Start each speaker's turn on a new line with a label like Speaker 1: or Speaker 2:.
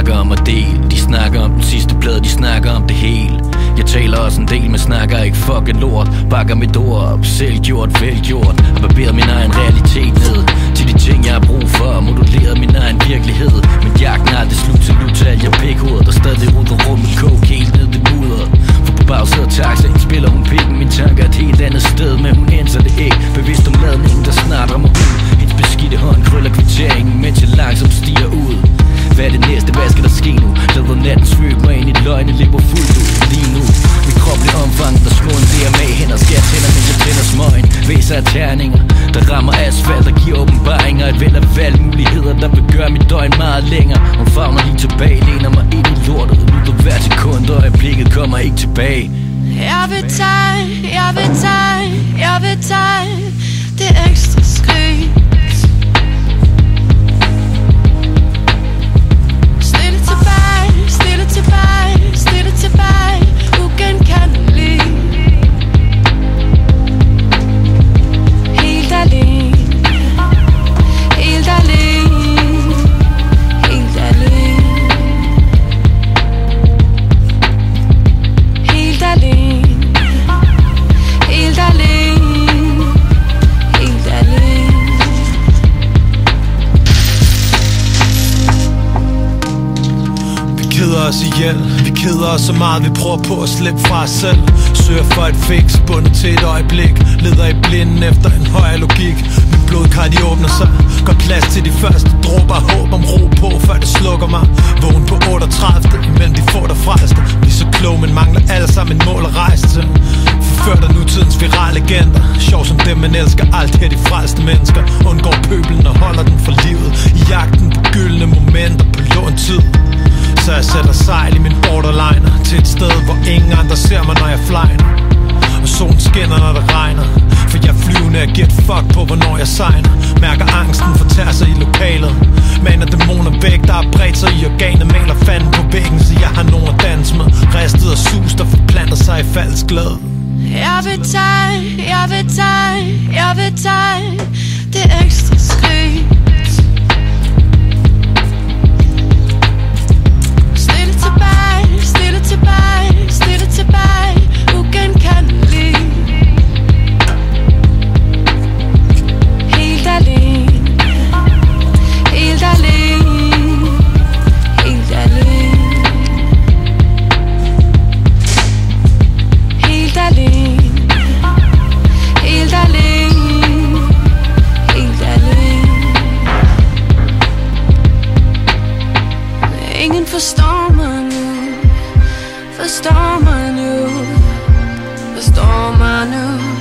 Speaker 1: snakker om at dele. De snakker om den sidste plade, de snakker om det hele. Jeg taler også en del, men snakker ikke fucking lort. Bakker mit ord op, selvgjort, velgjort. Har barberet min egen realitet ned til de ting jeg har brug for, moduleret min egen virkelighed. Men jagten er aldrig slut til nu tager jeg pikhovedet, der stadig runder rundt med coke helt ned det mudder. For på bagsædet af taxaen spiller hun pikken. Min tanker et helt andet sted, men hun ændrer det ikke. Bevidst om ladningen, der snart rammer ud. Hendes beskidte hånd krøller kvitteringen, mens jeg langsomt stiger ud. Hvad er det næste, hvad skal der ske nu? Lader natten svøbe mig ind i løgne, lever fuldt ud lige nu. Mit krop bliver omfanget, der slår en DMA hen og skærer tænder, mens jeg tænder smøgen. Væser af terninger, der rammer asfalt og giver åbenbaringer. Et væld af valgmuligheder, der vil gøre mit døgn meget længere. Hun favner lige tilbage, læner mig ind i lortet. Lytter hver sekund, og øjeblikket kommer ikke tilbage.
Speaker 2: Jeg vil tage, jeg vil tage, jeg vil tage det ekstra skridt. Stille tilbage, stille tilbage, stille tilbage, ugenkendelig. Helt alene, helt alene, helt alene, helt alene, helt alene, helt alene.
Speaker 3: Vi keder os ihjel, vi keder os så meget, vi prøver på at slippe fra os selv. Søger for et fix, bundet til et øjeblik. Leder i blinden efter en højere logik. Mit blodkar de åbner sig, gør plads til de første dråber af håb om ro på, før det slukker mig. Vågen på 38, imellem de få der frelste. Vi er så kloge, men mangler alle sammen et mål at rejse til. Forført af nutidens virale legender. Sjov som dem, man elsker, alt her de frelste mennesker. Undgår pøbelen og holder den for livet. I jagten på gyldne momenter på lånt tid. Så jeg sætter sejl i min borderliner til et sted, hvor ingen andre ser mig, når jeg flyner. Og solen skinner, når det regner. For jeg er flyvende, jeg giver et fuck på, hvornår jeg signer. Mærker angsten fortærer sig i lokalet. Maner dæmoner væk, der har bredt sig i organet. Maler fanden på væggen, så jeg har nogen at danse med. Ristet og sus, der forplanter sig i falsk glæde.
Speaker 2: Jeg vil tage, jeg vil tage, jeg vil tage det ekstra skridt. Stille tilbage, stille tilbage, stille tilbage, ugenkendelig. Helt alene, helt alene, helt alene, helt alene, helt alene, helt alene. Ingen forstår mig nu, forstår mig nu, forstår mig nu.